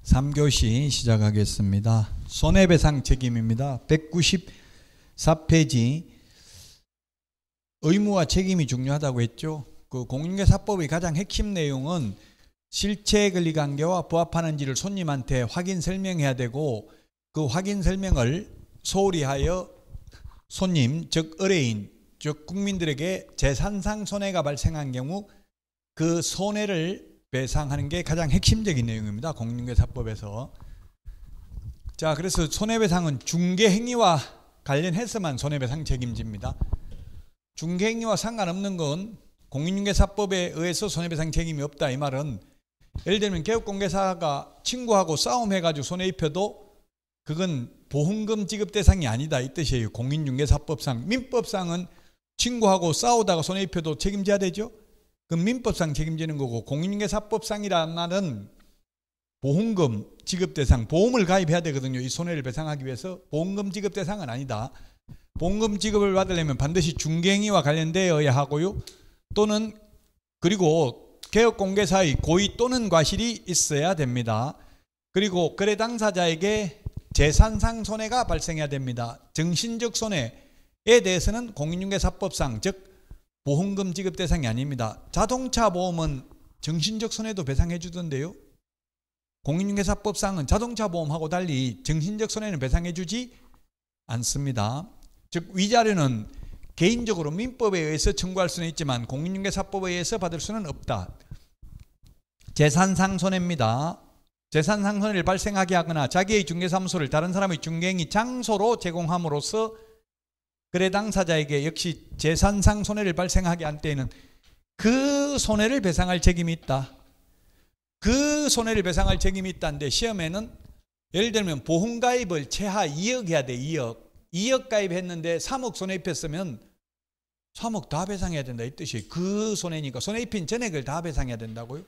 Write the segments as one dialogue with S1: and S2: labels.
S1: 3교시 시작하겠습니다. 손해배상 책임입니다. 194페이지. 의무와 책임이 중요하다고 했죠. 그 공인중개사법의 가장 핵심 내용은 실체 권리관계와 부합하는지를 손님한테 확인 설명해야 되고, 그 확인 설명을 소홀히 하여 손님, 즉 의뢰인, 즉 국민들에게 재산상 손해가 발생한 경우 그 손해를 배상하는 게 가장 핵심적인 내용입니다. 공인중개사법에서. 자, 그래서 손해배상은 중개행위와 관련해서만 손해배상 책임집니다. 중개행위와 상관없는 건 공인중개사법에 의해서 손해배상 책임이 없다, 이 말은 예를 들면 개업공개사가 친구하고 싸움해가지고 손해 입혀도 그건 보험금 지급 대상이 아니다, 이 뜻이에요. 공인중개사법상. 민법상은 친구하고 싸우다가 손해 입혀도 책임져야 되죠. 그럼 민법상 책임지는 거고, 공인중개사법상이라는 말은 보험금 지급 대상, 보험을 가입해야 되거든요. 이 손해를 배상하기 위해서. 보험금 지급 대상은 아니다. 보험금 지급을 받으려면 반드시 중개행위와 관련되어야 하고요. 또는 그리고 개업공개사의 고의 또는 과실이 있어야 됩니다. 그리고 거래 당사자에게 재산상 손해가 발생해야 됩니다. 정신적 손해에 대해서는 공인중개사법상, 즉 보험금 지급 대상이 아닙니다. 자동차 보험은 정신적 손해도 배상해 주던데요. 공인중개사법상은 자동차 보험하고 달리 정신적 손해는 배상해 주지 않습니다. 즉 위자료는 개인적으로 민법에 의해서 청구할 수는 있지만 공인중개사법에 의해서 받을 수는 없다. 재산상 손해입니다. 재산상 손해를 발생하게 하거나 자기의 중개사무소를 다른 사람의 중개행위 장소로 제공함으로써 거래 당사자에게 역시 재산상 손해를 발생하게 한 때에는 그 손해를 배상할 책임이 있다. 그 손해를 배상할 책임이 있다는데, 시험에는 예를 들면 보험가입을 최하 2억 해야 돼. 2억 가입했는데 3억 손해 입혔으면 3억 다 배상해야 된다, 이 뜻이에요. 그 손해니까 손해 입힌 전액을 다 배상해야 된다고요.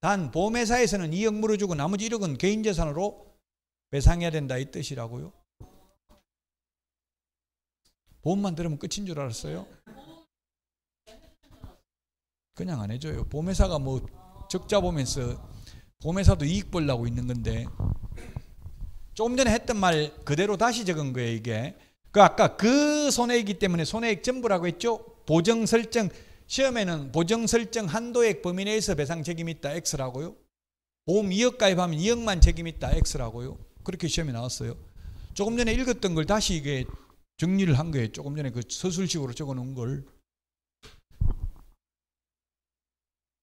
S1: 단 보험회사에서는 2억 물어주고 나머지 1억은 개인재산으로 배상해야 된다, 이 뜻이라고요. 보험만 들으면 끝인 줄 알았어요? 그냥 안 해줘요. 보험회사가 뭐 적자 보면서, 보험회사도 이익 보려고 있는 건데. 조금 전에 했던 말 그대로 다시 적은 거예요, 이게. 그 아까 그 손해이기 때문에 손해액 전부라고 했죠. 보정 설정, 시험에는 보정 설정 한도액 범위 내에서 배상 책임이 있다, X라고요. 보험 2억 가입하면 2억만 책임이 있다, X라고요. 그렇게 시험에 나왔어요. 조금 전에 읽었던 걸 다시 이게 정리를 한 거예요. 조금 전에 그 서술식으로 적어 놓은 걸.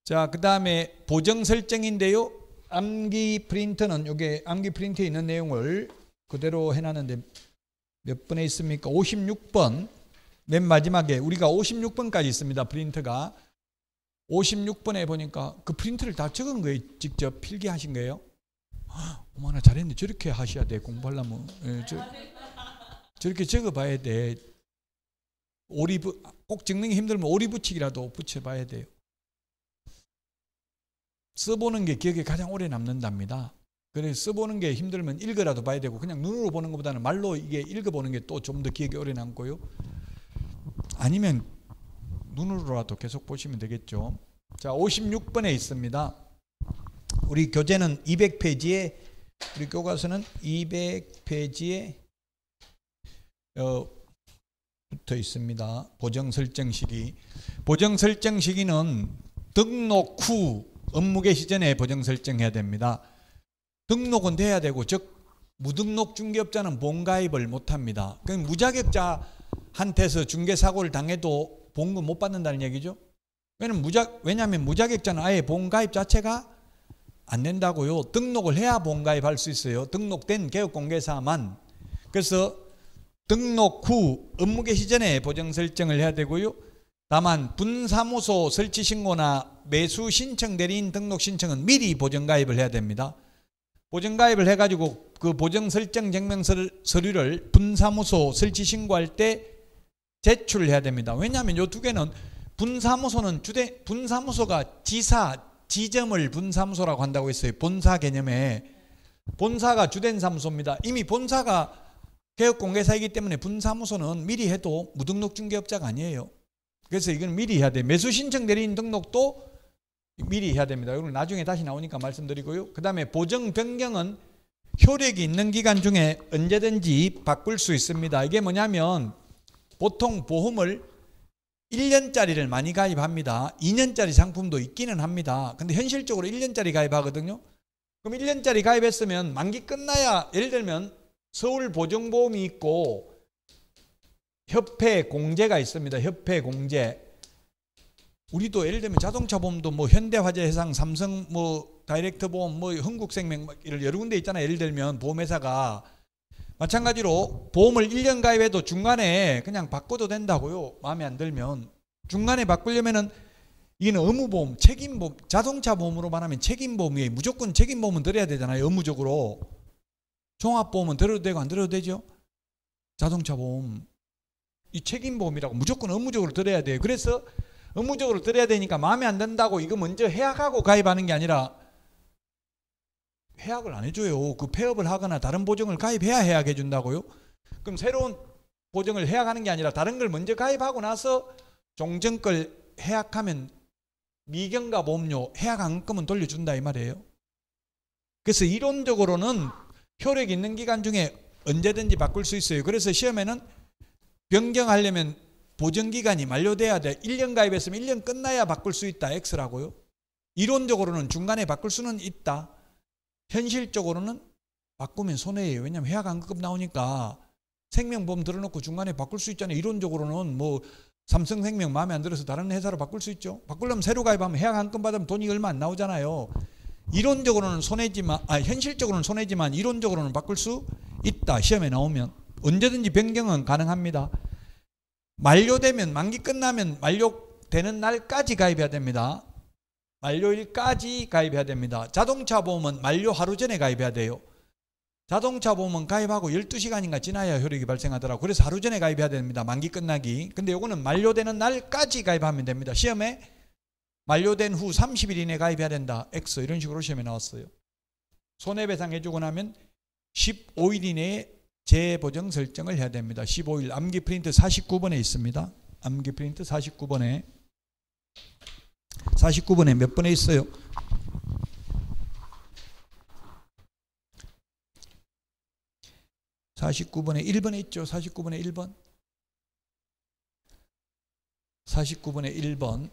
S1: 자, 그 다음에 보정 설정인데요. 암기 프린터는 여기 암기 프린터에 있는 내용을 그대로 해놨는데 몇 번에 있습니까? 56번. 맨 마지막에 우리가 56번까지 있습니다. 프린터가. 56번에 보니까 그 프린터를 다 적은 거예요. 직접 필기하신 거예요. 어머나 잘했네. 저렇게 하셔야 돼. 공부하려면. 저렇게 적어봐야 돼. 오리브, 꼭 적는 게 힘들면 오리붙이기라도 붙여봐야 돼요. 써보는 게 기억에 가장 오래 남는답니다. 그래서 써보는 게 힘들면 읽어라도 봐야 되고, 그냥 눈으로 보는 것보다는 말로 이게 읽어보는 게 또 좀 더 기억에 오래 남고요. 아니면 눈으로라도 계속 보시면 되겠죠. 자, 56번에 있습니다. 우리 교재는 200페이지에, 우리 교과서는 200페이지에 붙어 있습니다. 보정 설정 시기. 보정 설정 시기는 등록 후 업무 개시 전에 보정 설정해야 됩니다. 등록은 돼야 되고, 즉 무등록 중개업자는 보험가입을 못합니다. 그럼 무자격자한테서 중개사고를 당해도 보험금 못 받는다는 얘기죠. 왜냐하면 무자격자는 아예 보험가입 자체가 안 된다고요. 등록을 해야 보험가입할 수 있어요. 등록된 개업공개사만. 그래서 등록 후 업무 개시 전에 보정 설정을 해야 되고요. 다만 분사무소 설치 신고나 매수 신청 대리인 등록 신청은 미리 보정 가입을 해야 됩니다. 보정 가입을 해가지고 그 보정 설정 증명 서류를 분사무소 설치 신고할 때 제출을 해야 됩니다. 왜냐하면 이 두 개는, 분사무소는 분사무소가 지점을 분사무소라고 한다고 했어요. 본사 개념에. 본사가 주된 사무소입니다. 이미 본사가 개업공개사이기 때문에 분사무소는 미리 해도 무등록 중개업자가 아니에요. 그래서 이건 미리 해야 돼. 매수 신청 대리인 등록도 미리 해야 됩니다. 이건 나중에 다시 나오니까 말씀드리고요. 그 다음에 보정 변경은 효력이 있는 기간 중에 언제든지 바꿀 수 있습니다. 이게 뭐냐면 보통 보험을 1년짜리를 많이 가입합니다. 2년짜리 상품도 있기는 합니다. 근데 현실적으로 1년짜리 가입하거든요. 그럼 1년짜리 가입했으면 만기 끝나야, 예를 들면 서울보정보험이 있고 협회 공제가 있습니다. 협회 공제. 우리도 예를 들면 자동차 보험도 뭐 현대화재해상, 삼성 뭐 다이렉트 보험, 뭐 흥국생명 이런 여러 군데 있잖아요. 예를 들면 보험회사가 마찬가지로 보험을 1년 가입해도 중간에 그냥 바꿔도 된다고요. 마음에 안 들면. 중간에 바꾸려면은 이거는 의무보험, 책임보험, 자동차 보험으로 말하면 책임보험이에요. 무조건 책임보험은 들어야 되잖아요. 의무적으로. 종합보험은 들어도 되고 안 들어도 되죠. 자동차 보험. 이 책임보험이라고 무조건 의무적으로 들어야 돼요. 그래서 의무적으로 들어야 되니까 마음에 안 든다고 이거 먼저 해약하고 가입하는 게 아니라 해약을 안 해줘요. 그 폐업을 하거나 다른 보정을 가입해야 해약해 준다고요. 그럼 새로운 보정을 해약하는 게 아니라 다른 걸 먼저 가입하고 나서 종전 걸 해약하면 미경과 보험료 해약한 거면 돌려준다 이 말이에요. 그래서 이론적으로는 효력 있는 기간 중에 언제든지 바꿀 수 있어요. 그래서 시험에는 변경하려면 보정기간이 만료돼야 돼. 1년 가입했으면 1년 끝나야 바꿀 수 있다. X라고요. 이론적으로는 중간에 바꿀 수는 있다. 현실적으로는 바꾸면 손해예요. 왜냐하면 해약환급 나오니까 생명보험 들어놓고 중간에 바꿀 수 있잖아요. 이론적으로는 뭐 삼성생명 마음에 안 들어서 다른 회사로 바꿀 수 있죠. 바꾸려면 새로 가입하면 해약환급 받으면 돈이 얼마 안 나오잖아요. 이론적으로는 손해지만, 현실적으로는 손해지만 이론적으로는 바꿀 수 있다. 시험에 나오면 언제든지 변경은 가능합니다. 만료되면, 만기 끝나면 만료되는 날까지 가입해야 됩니다. 만료일까지 가입해야 됩니다. 자동차 보험은 만료 하루 전에 가입해야 돼요. 자동차 보험은 가입하고 12시간인가 지나야 효력이 발생하더라고요. 그래서 하루 전에 가입해야 됩니다. 만기 끝나기. 근데 요거는 만료되는 날까지 가입하면 됩니다. 시험에 만료된 후 30일 이내에 가입해야 된다. X 이런 식으로 시험에 나왔어요. 손해배상 해주고 나면 15일 이내에 재보정 설정을 해야 됩니다. 15일 암기 프린트 49번에 있습니다. 암기 프린트 49번에 몇 번에 있어요? 49번에 1번에 있죠. 49번에 1번. 49번에 1번.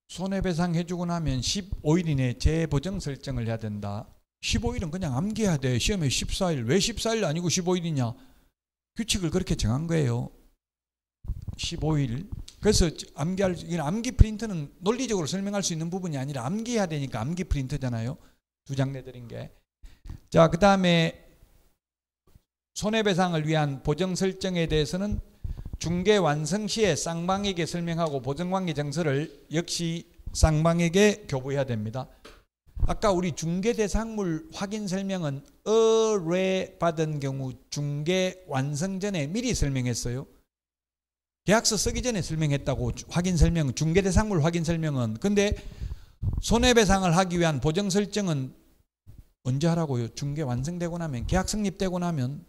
S1: 손해배상 해주고 나면 15일 이내에 재보정 설정을 해야 된다. 15일은 그냥 암기해야 돼. 시험에 14일. 왜 14일 아니고 15일이냐? 규칙을 그렇게 정한 거예요. 15일. 그래서 이건 암기 프린트는 논리적으로 설명할 수 있는 부분이 아니라 암기해야 되니까 암기 프린트잖아요. 두 장 내드린 게. 자, 그 다음에 손해배상을 위한 보정 설정에 대해서는 중개 완성 시에 쌍방에게 설명하고 보정관계 정서를 역시 쌍방에게 교부해야 됩니다. 아까 우리 중개대상물 확인 설명은 의뢰받은 경우 중개 완성 전에 미리 설명했어요. 계약서 쓰기 전에 설명했다고. 확인 설명, 중개대상물 확인 설명은. 근데 손해배상을 하기 위한 보정 설정은 언제 하라고요? 중개 완성되고 나면, 계약 성립되고 나면.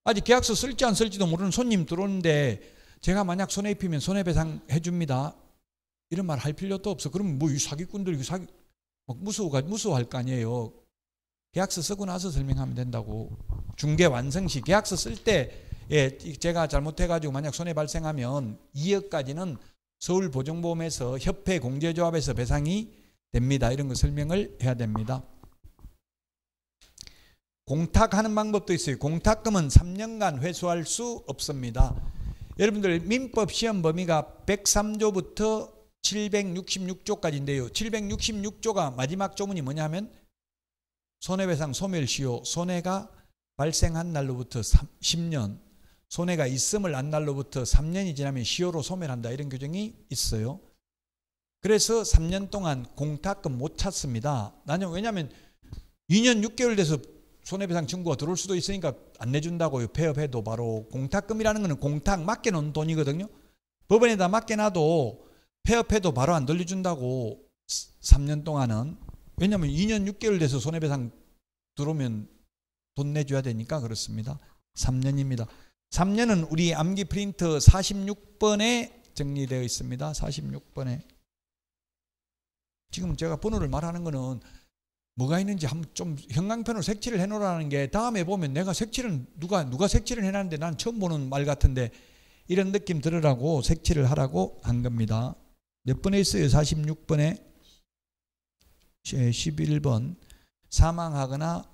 S1: 아직 계약서 쓸지 안 쓸지도 모르는 손님 들어오는데 제가 만약 손해 입히면 손해배상 해줍니다. 이런 말 할 필요도 없어. 그러면 뭐 이 사기꾼들 무서워할 거 아니에요. 계약서 쓰고 나서 설명하면 된다고. 중개 완성 시 계약서 쓸 때 제가 잘못해가지고 만약 손해 발생하면 2억까지는 서울보정보험에서 협회 공제조합에서 배상이 됩니다. 이런 거 설명을 해야 됩니다. 공탁하는 방법도 있어요. 공탁금은 3년간 회수할 수 없습니다. 여러분들 민법 시험 범위가 103조부터 766조까지인데요. 766조가 마지막 조문이 뭐냐면 손해배상 소멸시효, 손해가 발생한 날로부터 10년, 손해가 있음을 안 날로부터 3년이 지나면 시효로 소멸한다. 이런 규정이 있어요. 그래서 3년 동안 공탁금 못 찾습니다. 왜냐하면 2년 6개월 돼서 손해배상 청구가 들어올 수도 있으니까 안 내준다고요. 폐업해도. 바로 공탁금이라는 거는 공탁 맡겨놓은 돈이거든요. 법원에다 맡겨놔도 폐업해도 바로 안 돌려준다고. 3년 동안은. 왜냐하면 2년 6개월 돼서 손해배상 들어오면 돈 내줘야 되니까 그렇습니다. 3년입니다. 3년은 우리 암기 프린트 46번에 정리되어 있습니다. 46번에. 지금 제가 번호를 말하는 거는 뭐가 있는지 한번 좀 형광펜으로 색칠을 해놓으라는 게, 다음에 보면 내가 색칠은 누가 색칠을 해놨는데 난 처음 보는 말 같은데 이런 느낌 들으라고 색칠을 하라고 한 겁니다. 몇 번에 있어요? 46번에 11번 사망하거나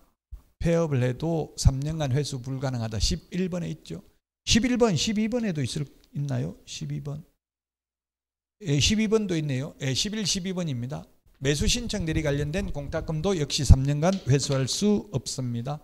S1: 폐업을 해도 3년간 회수 불가능하다. 11번에 있죠. 11번, 12번에도 있나요? 12번. 12번도 있네요. 11, 12번입니다. 매수 신청 대리 관련된 공탁금도 역시 3년간 회수할 수 없습니다.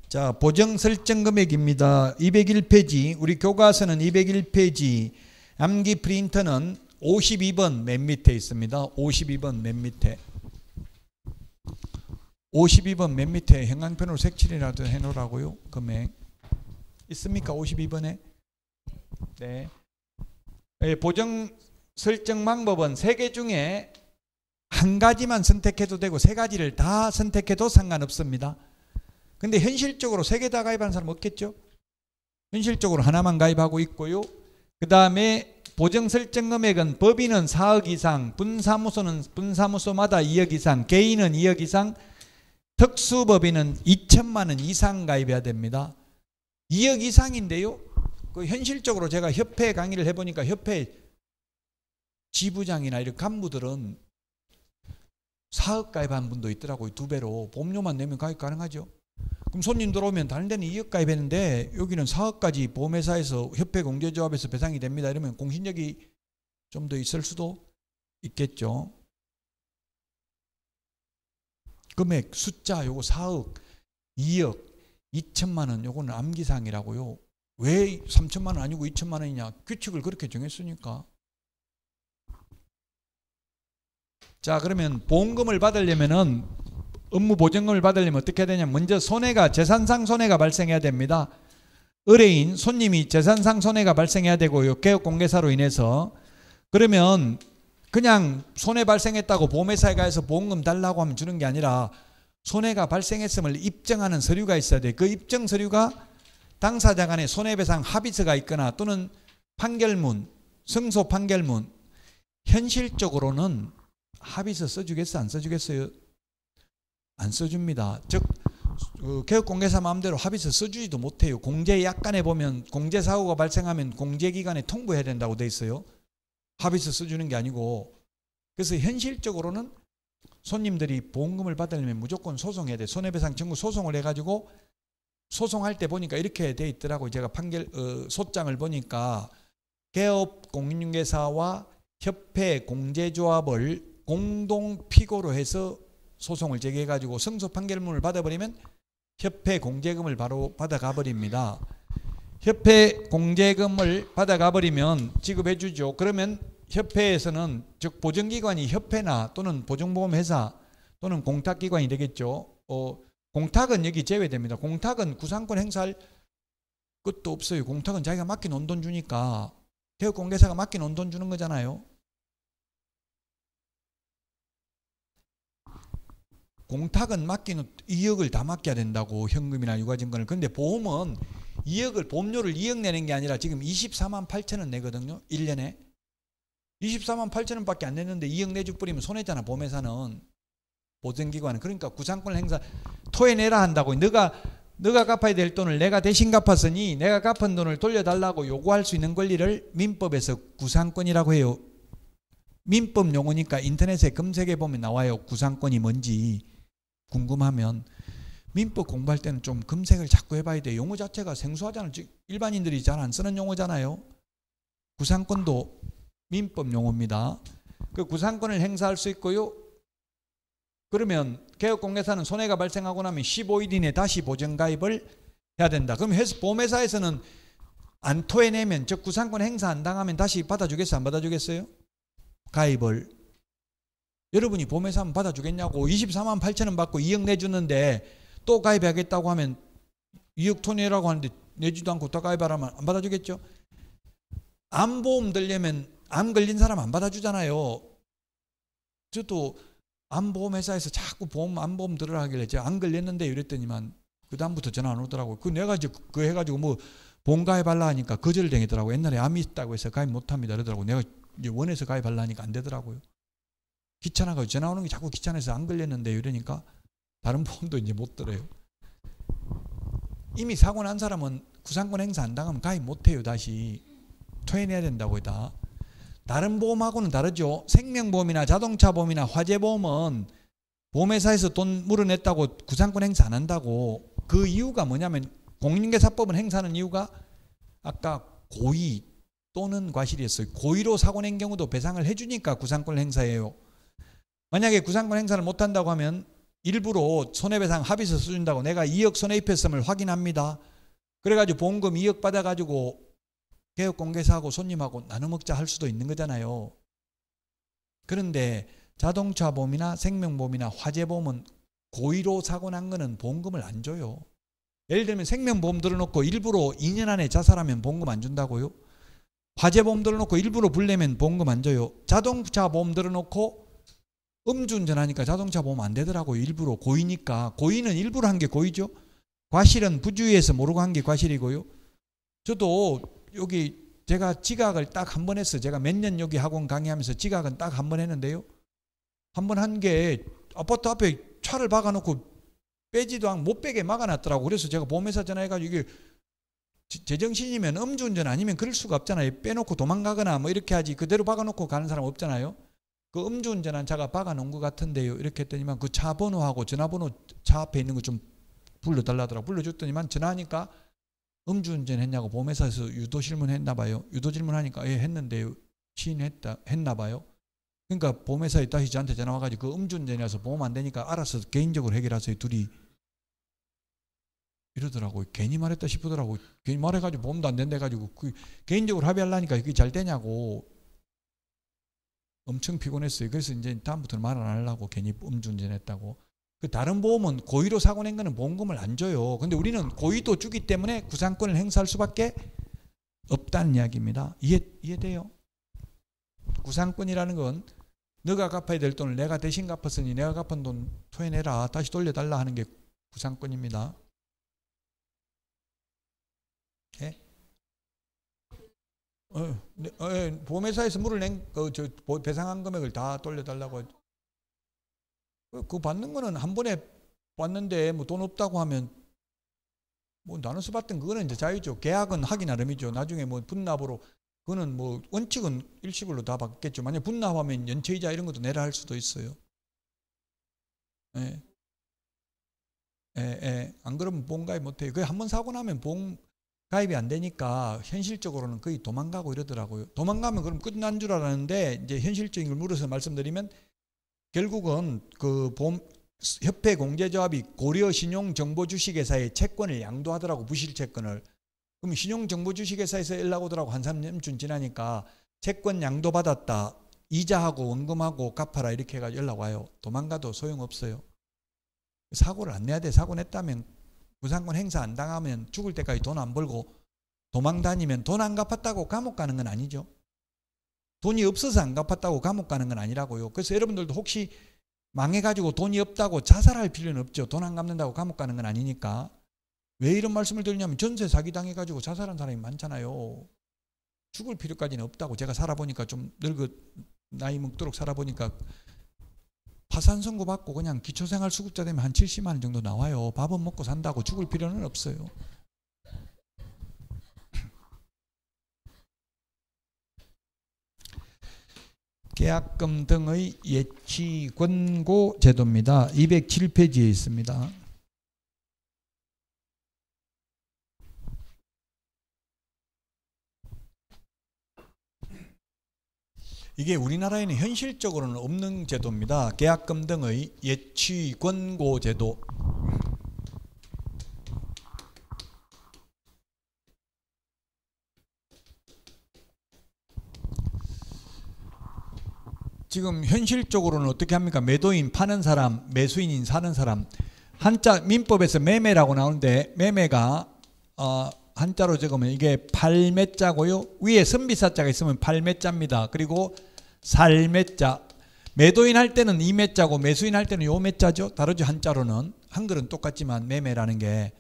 S1: 자, 보정 설정 금액입니다. 201페이지, 우리 교과서는 201페이지, 암기 프린터는 52번 맨 밑에 있습니다. 52번 맨 밑에. 52번 맨 밑에 형광펜으로 색칠이라도 해놓으라고요. 금액. 있습니까? 52번에? 네. 보정 설정 방법은 3개 중에 한 가지만 선택해도 되고 3가지를 다 선택해도 상관없습니다. 근데 현실적으로 3개 다 가입하는 사람 없겠죠? 현실적으로 하나만 가입하고 있고요. 그 다음에 보정 설정 금액은 법인은 4억 이상, 분사무소는 분사무소마다 2억 이상, 개인은 2억 이상, 특수법인은 2천만 원 이상 가입해야 됩니다. 2억 이상인데요. 그 현실적으로 제가 협회 강의를 해보니까 협회 지부장이나 이런 간부들은 4억 가입한 분도 있더라고요. 2배로. 보험료만 내면 가입 가능하죠. 그럼 손님 들어오면 다른 데는 2억 가입했는데 여기는 4억까지 보험회사에서 협회 공제조합에서 배상이 됩니다. 이러면 공신력이 좀 더 있을 수도 있겠죠. 금액 숫자 요거 4억, 2억, 2천만 원 요거는 암기사항이라고요. 왜 3천만 원 아니고 2천만 원이냐? 규칙을 그렇게 정했으니까. 자, 그러면 보험금을 받으려면은 업무 보증금을 받으려면 어떻게 해야 되냐? 먼저 손해가, 재산상 손해가 발생해야 됩니다. 의뢰인, 손님이 재산상 손해가 발생해야 되고요. 개업공개사로 인해서. 그러면 그냥 손해 발생했다고 보험회사에 가서 보험금 달라고 하면 주는 게 아니라 손해가 발생했음을 입증하는 서류가 있어야 돼. 그 입증 서류가 당사자 간의 손해배상 합의서가 있거나 또는 판결문, 승소 판결문. 현실적으로는 합의서 써주겠어? 안 써주겠어요? 안 써줍니다. 즉 개업공개사 마음대로 합의서 써주지도 못해요. 공제약관에 보면 공제사고가 발생하면 공제기관에 통보해야 된다고 돼 있어요. 합의서 써주는 게 아니고. 그래서 현실적으로는 손님들이 보험금을 받으려면 무조건 소송해야 돼. 손해배상 청구 소송을 해가지고 소송할 때 보니까 이렇게 돼 있더라고요. 제가 소장을 보니까 개업공인중개사와 협회 공제조합을 공동 피고로 해서 소송을 제기해가지고 승소 판결문을 받아버리면 협회 공제금을 바로 받아가 버립니다. 협회 공제금을 받아가 버리면 지급해주죠. 그러면 협회에서는, 즉 보증기관이 협회나 또는 보증보험회사 또는 공탁기관이 되겠죠. 공탁은 여기 제외됩니다. 공탁은 구상권 행사할 것도 없어요. 공탁은 자기가 맡겨놓은 돈 주니까, 개업공개사가 맡겨놓은 돈 주는 거잖아요. 공탁은 맡기는 2억을 다 맡겨야 된다고, 현금이나 유가증권을. 근데 보험은 2억을, 보험료를 2억 내는 게 아니라 지금 24만 8천 원 내거든요. 1년에 24만 8천 원밖에 안 냈는데 2억 내주 뿌리면 손해잖아. 보험회사는, 보증기관은. 그러니까 구상권을 행사, 토해내라 한다고. 너가 갚아야 될 돈을 내가 대신 갚았으니 내가 갚은 돈을 돌려달라고 요구할 수 있는 권리를 민법에서 구상권이라고 해요. 민법 용어니까 인터넷에 검색해 보면 나와요. 구상권이 뭔지 궁금하면. 민법 공부할 때는 좀 검색을 자꾸 해봐야 돼. 용어 자체가 생소하잖아요. 일반인들이 잘 안 쓰는 용어잖아요. 구상권도 민법 용어입니다. 그 구상권을 행사할 수 있고요. 그러면 개업공개사는 손해가 발생하고 나면 15일 이내 다시 보증가입을 해야 된다. 그럼 보험회사에서는 안 토해내면, 즉 구상권 행사 안 당하면 다시 받아주겠어요? 안 받아주겠어요? 가입을. 여러분이 보험회사 하면 받아주겠냐고. 24만 8천 원 받고 2억 내주는데 또 가입하겠다고 하면 2억 토내라고 하는데 내지도 않고 또 가입하라면 안 받아주겠죠? 암보험 들려면 암 걸린 사람 안 받아주잖아요. 저도 암보험회사에서 자꾸 암보험 들으라 하길래 제가 안 걸렸는데 이랬더니만 그 다음부터 전화 안 오더라고요. 그 내가 이제 그 해가지고 뭐 보험 가입하려 하니까 거절당했더라고요. 옛날에 암이 있다고 해서 가입 못합니다 그러더라고요. 내가 이제 원해서 가입하려 하니까 안 되더라고요. 귀찮아가지고 전화 오는 게 자꾸 귀찮아서 안 걸렸는데 이러니까 다른 보험도 이제 못 들어요. 이미 사고 난 사람은 구상권 행사 안 당하면 가입 못해요. 다시 토해내야 된다고요. 다. 다른 보험하고는 다르죠. 생명보험이나 자동차보험이나 화재보험은 보험회사에서 돈 물어냈다고 구상권 행사 안 한다고. 그 이유가 뭐냐면 공인중개사법은 행사하는 이유가 아까 고의 또는 과실이었어요. 고의로 사고 낸 경우도 배상을 해주니까 구상권을 행사해요. 만약에 구상권 행사를 못한다고 하면 일부러 손해배상 합의서 써준다고 내가 2억 손해입혔음을 확인합니다. 그래가지고 보험금 2억 받아가지고 개업공개사하고 손님하고 나눠 먹자 할 수도 있는 거잖아요. 그런데 자동차보험이나 생명보험이나 화재보험은 고의로 사고 난 거는 보험금을 안 줘요. 예를 들면 생명보험 들어놓고 일부러 2년 안에 자살하면 보험금 안 준다고요. 화재보험 들어놓고 일부러 불내면 보험금 안 줘요. 자동차보험 들어놓고 음주운전하니까 자동차보험 안 되더라고요. 일부러 고의니까. 고의는 일부러 한 게 고의죠. 과실은 부주의해서 모르고 한 게 과실이고요. 저도 여기 제가 지각을 딱 한 번 했어요. 제가 몇 년 여기 학원 강의하면서 지각은 딱 한 번 했는데요. 한 번 한 게 아파트 앞에 차를 박아놓고 빼지도 않고 못 빼게 막아놨더라고. 그래서 제가 보험회사 전화해가지고 이게 제정신이면 음주운전 아니면 그럴 수가 없잖아요. 빼놓고 도망가거나 뭐 이렇게 하지 그대로 박아놓고 가는 사람 없잖아요. 그 음주운전한 차가 박아놓은 것 같은데요. 이렇게 했더니만 그 차 번호하고 전화번호 차 앞에 있는 거 좀 불러달라더라고. 불러줬더니만 전화하니까 음주운전 했냐고 보험회사에서 유도질문 했나 봐요. 유도질문하니까 예 했는데요. 시인했다 했나 봐요. 그러니까 보험회사에 다시 저한테 전화 와가지고 그 음주운전이라서 보험 안 되니까 알아서 개인적으로 해결하세요. 둘이 이러더라고요. 괜히 말했다 싶더라고요. 괜히 말해가지고 보험도 안 된다 해가지고 그 개인적으로 합의하려니까 그게 잘 되냐고 엄청 피곤했어요. 그래서 이제 다음부터는 말 안 하려고 괜히 음주운전했다고. 그 다른 보험은 고의로 사고 낸 거는 보험금을 안 줘요. 근데 우리는 고의도 주기 때문에 구상권을 행사할 수밖에 없다는 이야기입니다. 이해돼요? 구상권이라는 건 너가 갚아야 될 돈을 내가 대신 갚았으니 내가 갚은 돈 토해내라. 다시 돌려달라 하는 게 구상권입니다. 예? 보험회사에서 물을 낸 배상한 금액을 다 돌려달라고. 그 받는 거는 한 번에 받는데 뭐 돈 없다고 하면 뭐 나눠서 받든 그거는 이제 자유죠. 계약은 하기 나름이죠. 나중에 뭐 분납으로 그거는 뭐 원칙은 일시불로 다 받겠죠. 만약 분납하면 연체이자 이런 것도 내라 할 수도 있어요. 예. 안 그러면 보험 가입 못 해요. 그 한 번 사고 나면 보험 가입이 안 되니까 현실적으로는 거의 도망가고 이러더라고요. 도망가면 그럼 끝난 줄 알았는데 이제 현실적인 걸 물어서 말씀드리면 결국은 그 보험 협회 공제조합이 고려 신용정보주식회사에 채권을 양도하더라고. 부실채권을. 그럼 신용정보주식회사에서 연락 오더라고. 한 3년쯤 지나니까 채권 양도받았다. 이자하고 원금하고 갚아라 이렇게 해가지고 연락 와요. 도망가도 소용없어요. 사고를 안 내야 돼. 사고 냈다면 구상권 행사 안 당하면 죽을 때까지 돈 안 벌고 도망 다니면 돈 안 갚았다고 감옥 가는 건 아니죠. 돈이 없어서 안 갚았다고 감옥 가는 건 아니라고요. 그래서 여러분들도 혹시 망해가지고 돈이 없다고 자살할 필요는 없죠. 돈 안 갚는다고 감옥 가는 건 아니니까. 왜 이런 말씀을 드리냐면 전세 사기 당해가지고 자살한 사람이 많잖아요. 죽을 필요까지는 없다고. 제가 살아보니까 좀 나이 먹도록 살아보니까 파산 선고 받고 그냥 기초생활수급자 되면 한 70만 원 정도 나와요. 밥은 먹고 산다고 죽을 필요는 없어요. 계약금 등의 예치 권고 제도입니다. 207페이지에 있습니다. 이게 우리나라에는 현실적으로는 없는 제도입니다. 계약금 등의 예치 권고 제도. 지금 현실적으로는 어떻게 합니까? 매도인 파는 사람, 매수인인 사는 사람. 한자 민법에서 매매라고 나오는데 매매가 한자로 적으면 이게 팔매자고요. 위에 선비사자가 있으면 팔매자입니다. 그리고 살매자. 매도인 할 때는 이 매자고 매수인 할 때는 요 매자죠. 다르죠. 한자로는. 한글은 똑같지만 매매라는 게,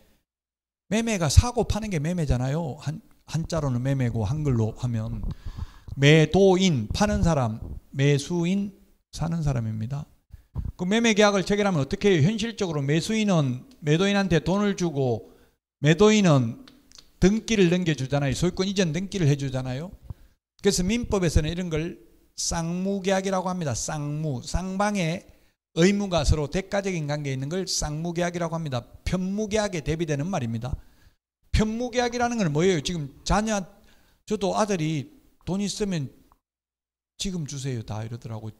S1: 매매가 사고 파는 게 매매잖아요. 한자로는 매매고 한글로 하면 매도인 파는 사람, 매수인 사는 사람입니다. 그 매매 계약을 체결하면 어떻게 해요? 현실적으로 매수인은 매도인한테 돈을 주고 매도인은 등기를 넘겨주잖아요. 소유권 이전 등기를 해주잖아요. 그래서 민법에서는 이런 걸 쌍무계약이라고 합니다. 쌍무, 쌍방의 의무가 서로 대가적인 관계에 있는 걸 쌍무계약이라고 합니다. 편무계약에 대비되는 말입니다. 편무계약이라는 건 뭐예요? 지금 저도 아들이 돈 있으면 지금 주세요 다 이러더라고.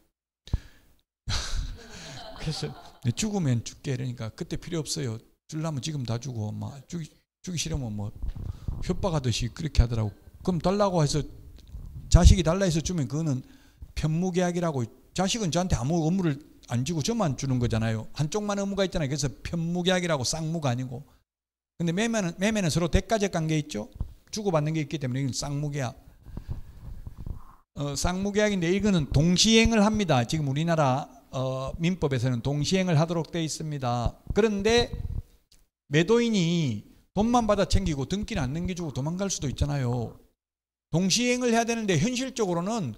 S1: 그래서 죽으면 줄게 이러니까 그때 필요 없어요. 주려면 지금 다 주고 막 주기 싫으면 뭐 협박하듯이 그렇게 하더라고. 그럼 달라고 해서 자식이 달라 해서 주면 그거는 편무계약이라고. 자식은 저한테 아무 의무를 안 주고 저만 주는 거잖아요. 한쪽만 의무가 있잖아요. 그래서 편무계약이라고 쌍무가 아니고. 근데 매매는 서로 대가적 관계 있죠. 주고받는 게 있기 때문에 이건 쌍무계약. 쌍무계약인데 이거는 동시행을 합니다. 지금 우리나라 민법에서는 동시행을 하도록 되어 있습니다. 그런데 매도인이 돈만 받아 챙기고 등기는 안 넘겨주고 도망갈 수도 있잖아요. 동시행을 해야 되는데 현실적으로는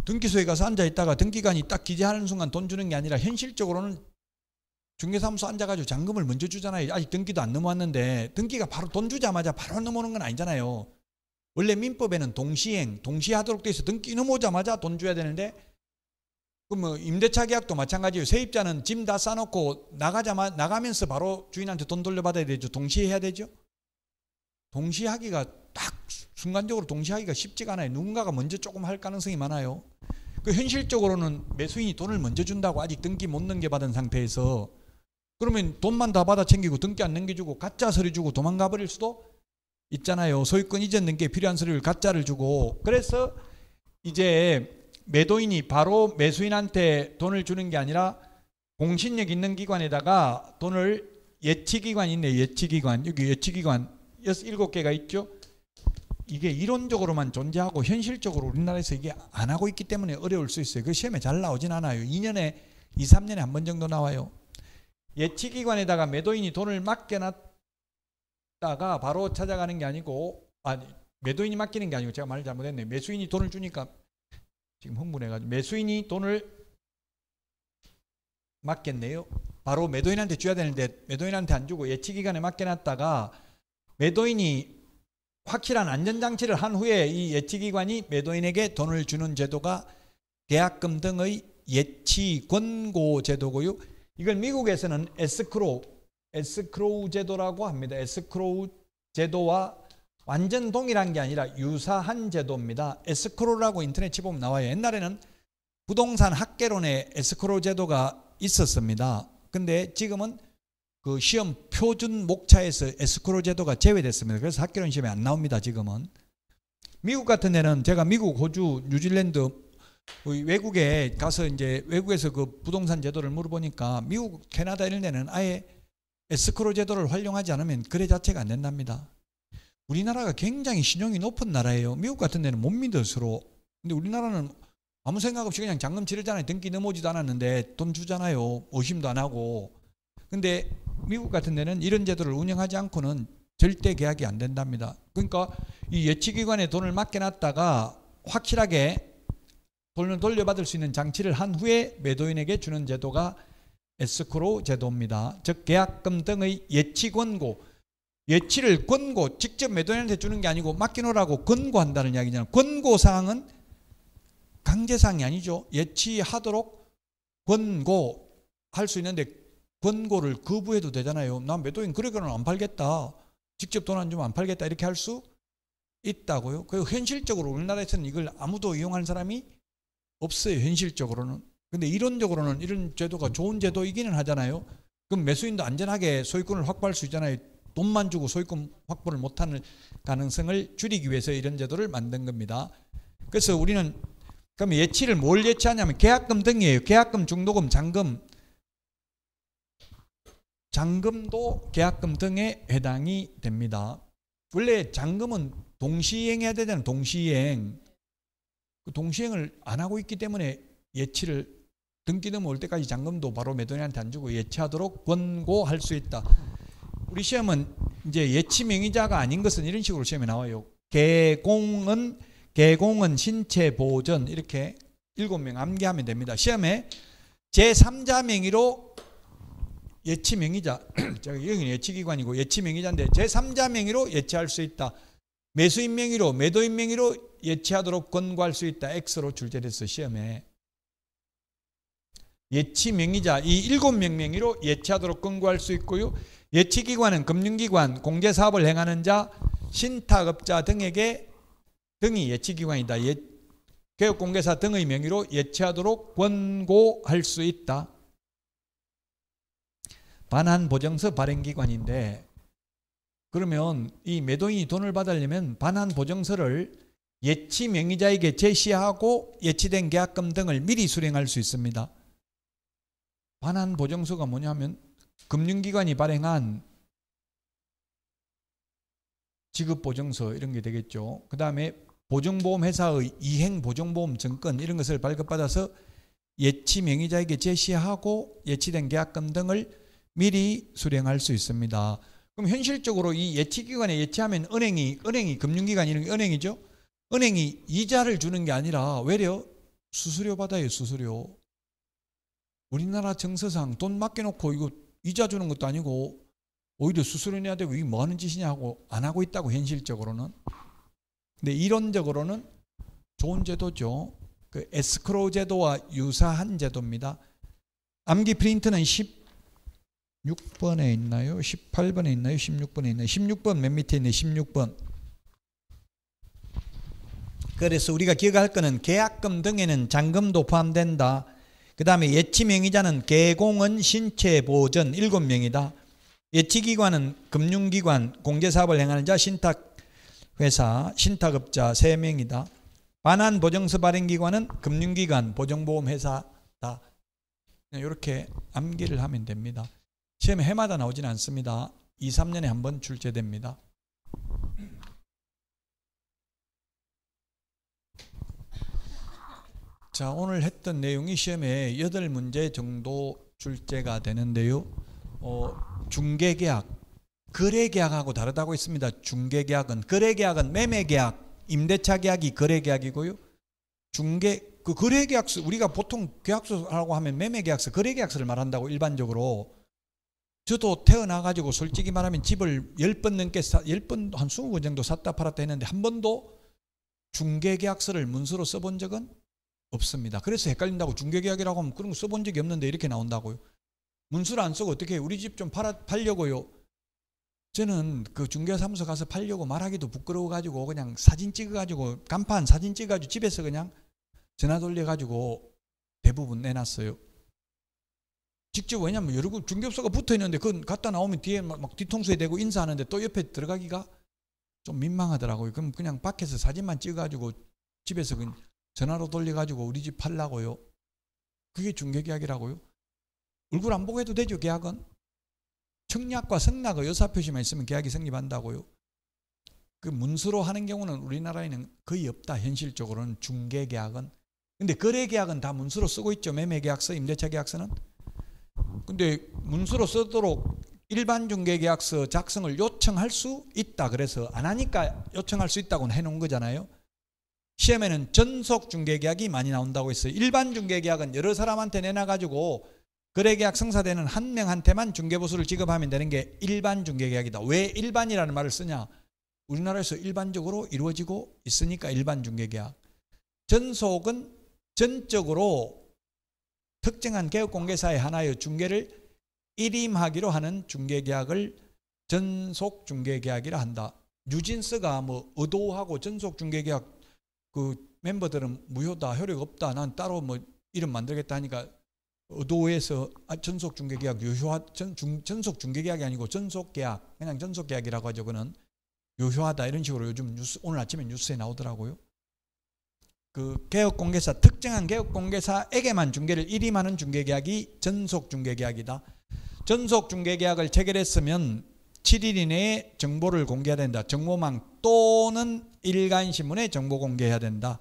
S1: 등기소에 가서 앉아있다가 등기관이 딱 기재하는 순간 돈 주는 게 아니라 현실적으로는 중개사무소 앉아가지고 잔금을 먼저 주잖아요. 아직 등기도 안 넘어왔는데 등기가 바로 돈 주자마자 바로 넘어오는 건 아니잖아요. 원래 민법에는 동시하도록 돼 있어. 등기 넘어오자마자 돈 줘야 되는데, 그 뭐 임대차 계약도 마찬가지예요. 세입자는 짐 다 싸놓고 나가면서 바로 주인한테 돈 돌려받아야 되죠. 동시에 해야 되죠. 동시하기가 딱 순간적으로 동시하기가 쉽지가 않아요. 누군가가 먼저 조금 할 가능성이 많아요. 그 현실적으로는 매수인이 돈을 먼저 준다고 아직 등기 못 넘겨받은 상태에서, 그러면 돈만 다 받아 챙기고 등기 안 넘겨주고 가짜 서류 주고 도망가 버릴 수도 있잖아요. 소유권 이전 등기에 필요한 서류를 가짜를 주고. 그래서 이제 매도인이 바로 매수인한테 돈을 주는 게 아니라 공신력 있는 기관에다가 돈을, 예치기관이 있네요. 예치기관. 여기 예치기관 7개가 있죠. 이게 이론적으로만 존재하고 현실적으로 우리나라에서 이게 안 하고 있기 때문에 어려울 수 있어요. 그 시험에 잘 나오진 않아요. 2년에 2, 3년에 한 번 정도 나와요. 예치기관에다가 매도인이 돈을 맡겨놨다가 바로 찾아가는 게 아니고, 매도인이 맡기는 게 아니고, 제가 말을 잘못했네요. 매수인이 돈을 주니까 지금 흥분해가지고, 매수인이 돈을 맡겼네요. 바로 매도인한테 줘야 되는데 매도인한테 안 주고 예치기관에 맡겨놨다가 매도인이 확실한 안전장치를 한 후에 이 예치기관이 매도인에게 돈을 주는 제도가 계약금 등의 예치 권고 제도고요. 이걸 미국에서는 에스크로우 제도라고 합니다. 에스크로우 제도와 완전 동일한 게 아니라 유사한 제도입니다. 에스크로우라고 인터넷 치보면 나와요. 옛날에는 부동산 학개론에 에스크로우 제도가 있었습니다. 근데 지금은 그 시험 표준 목차에서 에스크로우 제도가 제외됐습니다. 그래서 학개론 시험에 안 나옵니다. 지금은. 미국 같은 데는 제가 미국, 호주, 뉴질랜드 외국에 가서 이제 외국에서 그 부동산 제도를 물어보니까 미국, 캐나다 이런 데는 아예 에스크로우 제도를 활용하지 않으면 거래 자체가 안 된답니다. 우리나라가 굉장히 신용이 높은 나라예요. 미국 같은 데는 못 믿어 서로. 근데 우리나라는 아무 생각 없이 그냥 잔금 치르잖아요. 등기 넘어오지도 않았는데 돈 주잖아요. 의심도 안 하고. 근데 미국 같은 데는 이런 제도를 운영하지 않고는 절대 계약이 안 된답니다. 그러니까 이 예치기관에 돈을 맡겨놨다가 확실하게 돈을 돌려받을 수 있는 장치를 한 후에 매도인에게 주는 제도가 에스크로우 제도입니다. 즉 계약금 등의 예치 권고, 예치를 권고, 직접 매도인한테 주는 게 아니고 맡겨놓으라고 권고한다는 이야기잖아요. 권고사항은 강제사항이 아니죠. 예치하도록 권고할 수 있는데 권고를 거부해도 되잖아요. 난 매도인 그러고는 안 팔겠다. 직접 돈 안 주면 안 팔겠다. 이렇게 할 수 있다고요. 그리고 현실적으로 우리나라에서는 이걸 아무도 이용하는 사람이 없어요. 현실적으로는. 근데 이론적으로는 이런 제도가 좋은 제도이기는 하잖아요. 그럼 매수인도 안전하게 소유권을 확보할 수 있잖아요. 돈만 주고 소유권 확보를 못하는 가능성을 줄이기 위해서 이런 제도를 만든 겁니다. 그래서 우리는 그럼 예치를 뭘 예치하냐면 계약금 등이에요. 계약금, 중도금, 잔금도 계약금 등에 해당이 됩니다. 원래 잔금은 동시행해야 되잖아요. 동시행. 그 동시행을 안 하고 있기 때문에 예치를 등기 넘어올 때까지 잔금도 바로 매도인한테 안 주고 예치하도록 권고할 수 있다. 우리 시험은 이제 예치 명의자가 아닌 것은 이런 식으로 시험에 나와요. 개공은 신체 보전 이렇게 7명 암기하면 됩니다. 시험에 제3자 명의로 예치 명의자 여기는 예치기관이고 예치 명의자인데 제3자 명의로 예치할 수 있다. 매수인 명의로 매도인 명의로 예치하도록 권고할 수 있다. X로 출제됐어 시험에. 예치 명의자 이 7명 명의로 예치하도록 권고할 수 있고요. 예치기관은 금융기관, 공제사업을 행하는 자, 신탁업자 등이 예치기관이다. 개업공개사 등의 명의로 예치하도록 권고할 수 있다. 반환보증서 발행기관인데 그러면 이 매도인이 돈을 받으려면 반환보증서를 예치 명의자에게 제시하고 예치된 계약금 등을 미리 수령할 수 있습니다. 반환보증서가 뭐냐면 금융기관이 발행한 지급보증서 이런 게 되겠죠. 그 다음에 보증보험회사의 이행보증보험 증권 이런 것을 발급받아서 예치 명의자에게 제시하고 예치된 계약금 등을 미리 수령할 수 있습니다. 그럼 현실적으로 이 예치기관에 예치하면 은행이 금융기관 이런 게 은행이죠. 은행이 이자를 주는 게 아니라 외려 수수료 받아요. 수수료. 우리나라 정서상 돈 맡겨놓고 이거 이자 주는 것도 아니고 오히려 수수료 내야 되고 이게 뭐 하는 짓이냐 하고 안 하고 있다고 현실적으로는. 근데 이론적으로는 좋은 제도죠. 그 에스크로우 제도와 유사한 제도입니다. 암기 프린트는 16번에 있나요? 18번에 있나요? 16번에 있나요? 16번 맨 밑에 있네. 16번. 그래서 우리가 기억할 거는 계약금 등에는 잔금도 포함된다. 그 다음에 예치명의자는 개공은 신체보전 7명이다. 예치기관은 금융기관, 공제사업을 행하는 자, 신탁회사, 신탁업자 3명이다. 반환보증서 발행기관은 금융기관, 보증보험회사다. 이렇게 암기를 하면 됩니다. 시험에 해마다 나오지는 않습니다. 2, 3년에 한 번 출제됩니다. 자, 오늘 했던 내용이 시험에 8문제 정도 출제가 되는데요. 중개계약, 거래계약하고 다르다고 했습니다. 중개계약은 거래계약은 매매계약, 임대차계약이 거래계약이고요. 그 거래계약서 우리가 보통 계약서라고 하면 매매계약서, 거래계약서를 말한다고 일반적으로. 저도 태어나가지고 솔직히 말하면 집을 10번 넘게 10번 한 20번 정도 샀다 팔았다 했는데 한 번도 중개계약서를 문서로 써본 적은 없습니다. 그래서 헷갈린다고. 중개계약이라고 하면 그런 거 써본 적이 없는데 이렇게 나온다고요. 문서를 안 쓰고 어떻게 해요? 우리 집 좀 팔려고요. 저는 그 중개사무소 가서 팔려고 말하기도 부끄러워가지고 그냥 사진 찍어가지고 간판 사진 찍어가지고 집에서 그냥 전화 돌려가지고 대부분 내놨어요. 직접. 왜냐면 여러 군 중개업소가 붙어 있는데 그건 갖다 나오면 뒤에 막 뒤통수에 대고 인사하는데 또 옆에 들어가기가 좀 민망하더라고요. 그럼 그냥 밖에서 사진만 찍어가지고 집에서 그냥 전화로 돌려가지고 우리 집 팔라고요. 그게 중개계약이라고요. 얼굴 안 보고 해도 되죠. 계약은 청약과 승낙의 의사표시만 있으면 계약이 성립한다고요. 그 문서로 하는 경우는 우리나라에는 거의 없다. 현실적으로는 중개계약은. 근데 거래계약은 다 문서로 쓰고 있죠. 매매계약서, 임대차계약서는. 근데 문서로 쓰도록 일반 중개계약서 작성을 요청할 수 있다. 그래서 안 하니까 요청할 수 있다고는 해놓은 거잖아요. 시험에는 전속 중개계약이 많이 나온다고 했어요. 일반 중개계약은 여러 사람한테 내놔가지고 거래계약 성사되는 한 명한테만 중개보수를 지급하면 되는 게 일반 중개계약이다. 왜 일반이라는 말을 쓰냐? 우리나라에서 일반적으로 이루어지고 있으니까 일반 중개계약. 전속은 전적으로 특정한 개업공개사의 하나의 중개를 일임하기로 하는 중개계약을 전속 중개계약이라 한다. 뉴진스가 뭐 의도하고 전속 중개계약 그 멤버들은 무효다, 효력 없다, 난 따로 뭐 이름 만들겠다 하니까 의도에서 전속 중개계약 전속 중개계약이 아니고 전속계약, 그냥 전속계약이라고 하죠. 그는 유효하다 이런 식으로 요즘 뉴스, 오늘 아침에 뉴스에 나오더라고요. 그 개업공개사, 특정한 개업공개사에게만 중개를 일임하는 중개계약이 전속 중개계약이다. 전속 중개계약을 체결했으면 7일 이내에 정보를 공개해야 된다. 정보망 또는 일간신문에 정보 공개해야 된다.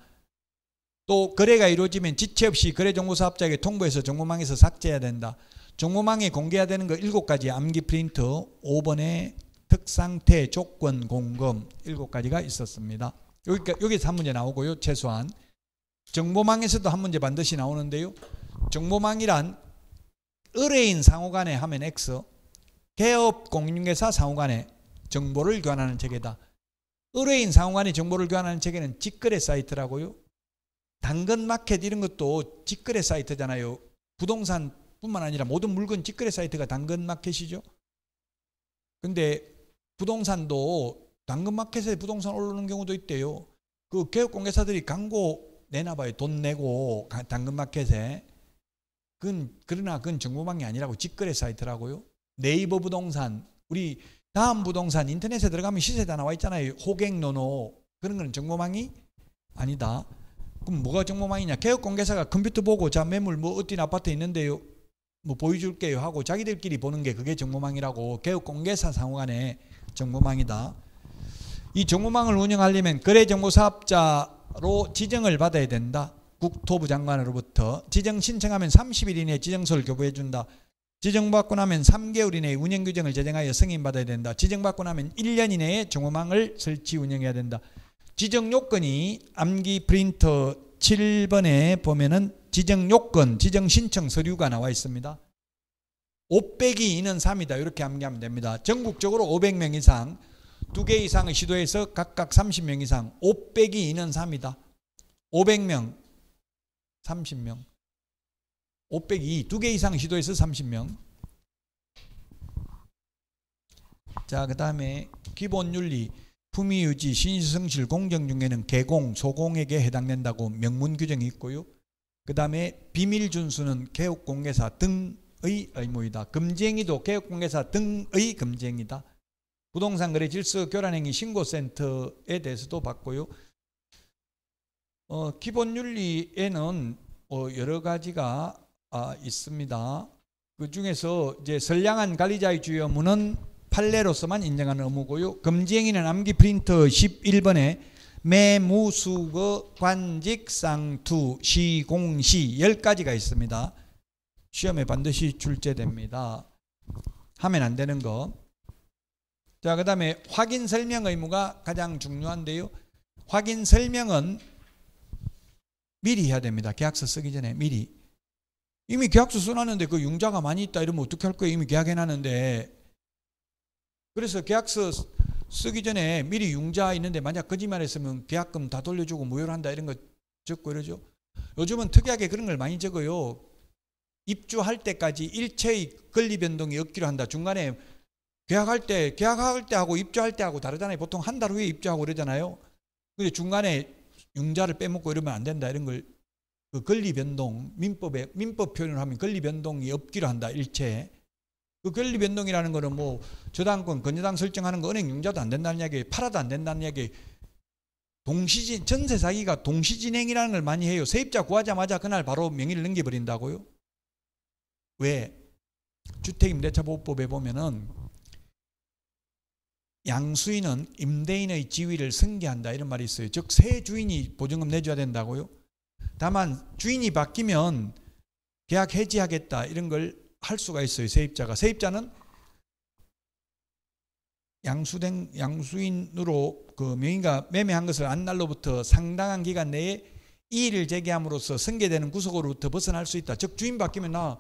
S1: 또 거래가 이루어지면 지체 없이 거래정보사업자에게 통보해서 정보망에서 삭제해야 된다. 정보망에 공개해야 되는 거 7가지 암기 프린트, 5번에 특상태 조건 공금 7가지가 있었습니다. 여기서 한 문제 나오고요. 최소한 정보망에서도 한 문제 반드시 나오는데요. 정보망이란 의뢰인 상호간에 하면 X, 개업 공인중개사 상호간에 정보를 교환하는 체계다. 의뢰인 상호간에 정보를 교환하는 체계는 직거래 사이트라고요. 당근마켓 이런 것도 직거래 사이트잖아요. 부동산뿐만 아니라 모든 물건 직거래 사이트가 당근마켓이죠. 근데 부동산도 당근마켓에 부동산 오르는 경우도 있대요. 그 개업공개사들이 광고 내놔봐요. 돈 내고 당근마켓에. 그러나 그건 정보망이 아니라고 직거래 사이트라고요. 네이버 부동산, 우리 다음 부동산 인터넷에 들어가면 시세 다 나와 있잖아요. 호갱노노. 그런 건 정보망이 아니다. 그럼 뭐가 정보망이냐? 개업공개사가 컴퓨터 보고 자 매물 뭐 어떤 아파트 있는데요. 뭐 보여줄게요 하고 자기들끼리 보는 게 그게 정보망이라고. 개업공개사 상호간에 정보망이다. 이 정보망을 운영하려면 거래정보사업자로 지정을 받아야 된다. 국토부 장관으로부터 지정 신청하면 30일 이내에 지정서를 교부해 준다. 지정받고 나면 3개월 이내에 운영규정을 제정하여 승인받아야 된다. 지정받고 나면 1년 이내에 정보망을 설치 운영해야 된다. 지정 요건이 암기 프린터 7번에 보면은 지정 요건, 지정 신청 서류가 나와 있습니다. 500이 인원 3이다. 이렇게 암기하면 됩니다. 전국적으로 500명 이상, 2개 이상의 시도에서 각각 30명 이상, 500이 인원 3이다. 500명, 30명. 502, 2개 이상 시도에서 30명. 자, 그 다음에 기본윤리, 품위유지, 신실성실, 공정중개는 개공, 소공에게 해당된다고 명문 규정이 있고요. 그 다음에 비밀준수는 개업공개사 등의 의무이다. 금지행위도 개업공개사 등의 금지행위다. 부동산 거래 질서 교란행위 신고센터에 대해서도 봤고요. 기본윤리에는 여러 가지가 있습니다. 그 중에서 이제 선량한 관리자의 주요 의무는 판례로서만 인정하는 의무고요. 금지행위는 암기 프린터 11번에 매무수거 관직상투 시공시 10가지가 있습니다. 시험에 반드시 출제됩니다. 하면 안 되는 거. 자, 그 다음에 확인 설명 의무가 가장 중요한데요. 확인 설명은 미리 해야 됩니다. 계약서 쓰기 전에 미리. 이미 계약서 써놨는데 그 융자가 많이 있다 이러면 어떻게 할 거예요? 이미 계약해놨는데. 그래서 계약서 쓰기 전에 미리 융자 있는데 만약 거짓말했으면 계약금 다 돌려주고 무효로 한다 이런 거 적고 이러죠. 요즘은 특이하게 그런 걸 많이 적어요. 입주할 때까지 일체의 권리 변동이 없기로 한다. 중간에 계약할 때 하고 입주할 때 하고 다르잖아요. 보통 한 달 후에 입주하고 그러잖아요. 근데 중간에 융자를 빼먹고 이러면 안 된다. 이런 걸 그 권리 변동, 민법 표현을 하면 권리 변동이 없기로 한다. 일체. 그 권리 변동이라는 거는 뭐 저당권, 건여당 설정하는 거 은행 융자도 안 된다는 이야기, 팔아도 안 된다는 이야기. 전세 사기가 동시진행이라는 걸 많이 해요. 세입자 구하자마자 그날 바로 명의를 넘겨버린다고요. 왜? 주택임대차보호법에 보면은 양수인은 임대인의 지위를 승계한다 이런 말이 있어요. 즉 새 주인이 보증금 내줘야 된다고요. 다만 주인이 바뀌면 계약 해지하겠다 이런 걸 할 수가 있어요. 세입자는 양수인으로 그 명의가 매매한 것을 안 날로부터 상당한 기간 내에 이의를 제기함으로써 승계되는 구속으로부터 벗어날 수 있다. 즉 주인 바뀌면 나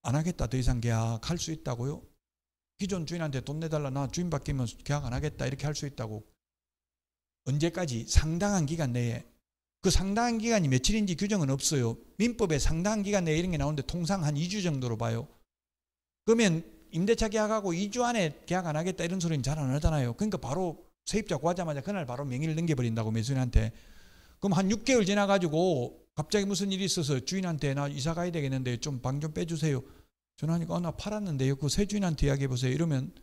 S1: 안 하겠다. 더 이상 계약할 수 있다고요. 기존 주인한테 돈 내달라. 나 주인 바뀌면 계약 안 하겠다. 이렇게 할 수 있다고. 언제까지? 상당한 기간 내에. 그 상당한 기간이 며칠인지 규정은 없어요. 민법에 상당한 기간 내에 이런 게 나오는데 통상 한 2주 정도로 봐요. 그러면 임대차 계약하고 2주 안에 계약 안 하겠다 이런 소리는 잘 안 하잖아요. 그러니까 바로 세입자 구하자마자 그날 바로 명의를 넘겨버린다고 매수인한테. 그럼 한 6개월 지나가지고 갑자기 무슨 일이 있어서 주인한테 나 이사 가야 되겠는데 좀 방 좀 빼주세요. 전화하니까 나 팔았는데요. 그 새 주인한테 이야기해보세요. 이러면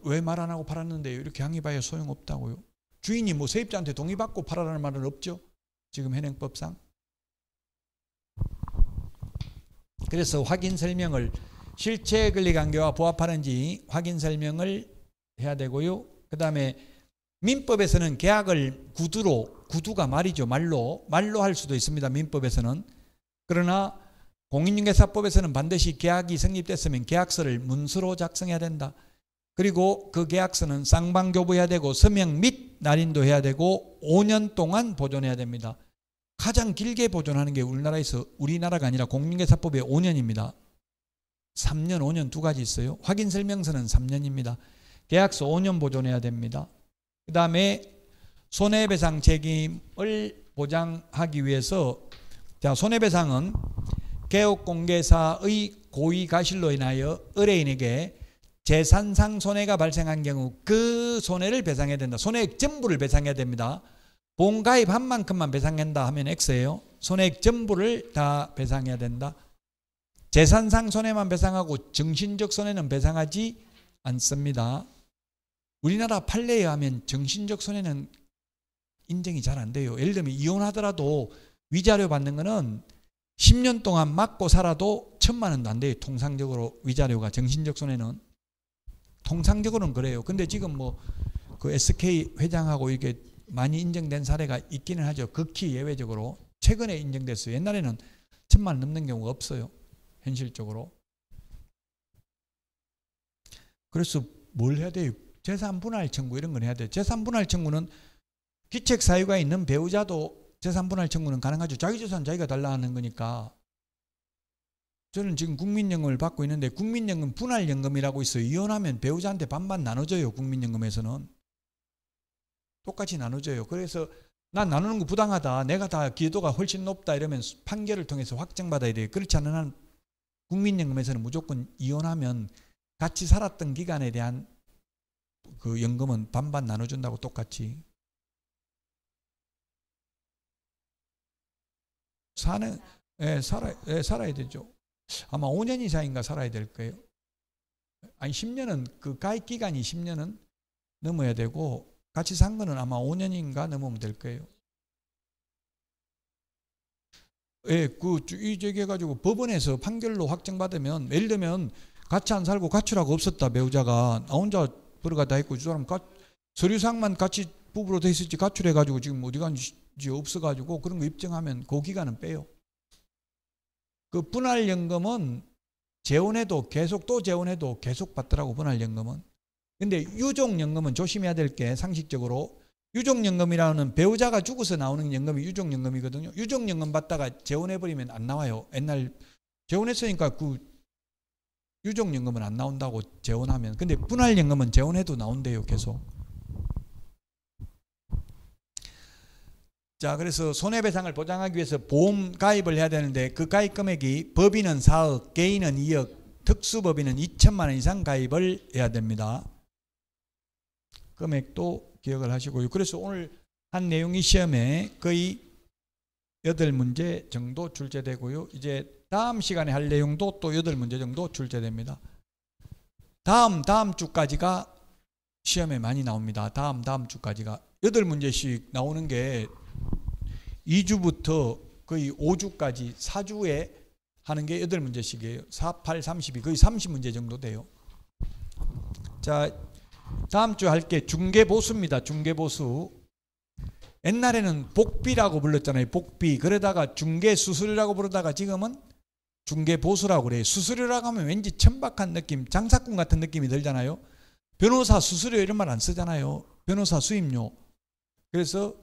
S1: 왜 말 안 하고 팔았는데요. 이렇게 항의봐야 소용없다고요. 주인이 뭐 세입자한테 동의받고 팔아라는 말은 없죠. 지금 현행법상. 그래서 확인 설명을 실체 권리관계와 부합하는지 확인 설명을 해야 되고요. 그 다음에 민법에서는 계약을 구두로 구두가 말이죠. 말로 할 수도 있습니다. 민법에서는. 그러나 공인중개사법에서는 반드시 계약이 성립됐으면 계약서를 문서로 작성해야 된다. 그리고 그 계약서는 쌍방교부해야 되고 서명 및 날인도 해야 되고 5년 동안 보존해야 됩니다. 가장 길게 보존하는 게 우리나라가 아니라 공인중개사법의 5년입니다. 3년, 5년 두 가지 있어요. 확인설명서는 3년입니다. 계약서 5년 보존해야 됩니다. 그 다음에 손해배상 책임을 보장하기 위해서 손해배상은 개업공개사의 고의가실로 인하여 의뢰인에게 재산상 손해가 발생한 경우 그 손해를 배상해야 된다. 손해액 전부를 배상해야 됩니다. 보험가입한 만큼만 배상한다 하면 X예요. 손해액 전부를 다 배상해야 된다. 재산상 손해만 배상하고 정신적 손해는 배상하지 않습니다. 우리나라 판례에 하면 정신적 손해는 인정이 잘 안 돼요. 예를 들면 이혼하더라도 위자료 받는 거는 10년 동안 맞고 살아도 1,000만 원도 안 돼요. 통상적으로 위자료가 정신적 손해는. 통상적으로는 그래요. 근데 지금 그 SK 회장하고 이게 많이 인정된 사례가 있기는 하죠. 극히 예외적으로. 최근에 인정됐어요. 옛날에는 1,000만 원 넘는 경우가 없어요. 현실적으로. 그래서 뭘 해야 돼요? 재산분할 청구 이런 걸 해야 돼요. 재산분할 청구는 귀책 사유가 있는 배우자도 재산분할 청구는 가능하죠. 자기 재산 자기가 달라 하는 거니까. 저는 지금 국민연금을 받고 있는데 국민연금 분할연금이라고 있어요. 이혼하면 배우자한테 반반 나눠줘요. 국민연금에서는. 똑같이 나눠줘요. 그래서 난 나누는 거 부당하다. 내가 다 기여도가 훨씬 높다 이러면 판결을 통해서 확정받아야 돼요. 그렇지 않은 한 국민연금에서는 무조건 이혼하면 같이 살았던 기간에 대한 그 연금은 반반 나눠준다고 똑같이. 살아야 되죠. 아마 5년 이상인가 살아야 될 거예요. 아니 10년은 그 가입 기간이 10년은 넘어야 되고 같이 산 거는 아마 5년인가 넘으면 될 거예요. 저기 해가지고 법원에서 판결로 확정받으면 예를 들면 같이 안 살고 가출하고 없었다 배우자가 나 혼자 들어가다 했고 저 사람 서류상만 같이 부부로 돼 있었지 가출해가지고 지금 어디 간지 없어가지고 그런 거 입증하면 그 기간은 빼요. 그 분할연금은 재혼해도 계속 또 재혼해도 계속 받더라고 분할연금은. 근데 유족연금은 조심해야 될 게 상식적으로 유족연금이라는 배우자가 죽어서 나오는 연금이 유족연금이거든요. 유족연금 받다가 재혼해버리면 안 나와요. 옛날 재혼했으니까 그 유족연금은 안 나온다고 재혼하면. 근데 분할연금은 재혼해도 나온대요 계속. 자, 그래서 손해배상을 보장하기 위해서 보험 가입을 해야 되는데 그 가입 금액이 법인은 4억, 개인은 2억, 특수법인은 2천만 원 이상 가입을 해야 됩니다. 금액도 기억을 하시고요. 그래서 오늘 한 내용이 시험에 거의 8문제 정도 출제되고요. 이제 다음 시간에 할 내용도 또 8문제 정도 출제됩니다. 다음 주까지가 시험에 많이 나옵니다. 다음 주까지가 8문제씩 나오는 게 2주부터 거의 5주까지 4주에 하는 게 8문제씩이에요. 4, 8, 30이 거의 30문제 정도 돼요. 자, 다음 주 할 게 중개보수입니다. 중개보수. 옛날에는 복비라고 불렀잖아요. 복비. 그러다가 중개수수료라고 부르다가 지금은 중개보수라고 그래요. 수수료라고 하면 왠지 천박한 느낌, 장사꾼 같은 느낌이 들잖아요. 변호사 수수료 이런 말 안 쓰잖아요. 변호사 수임료. 그래서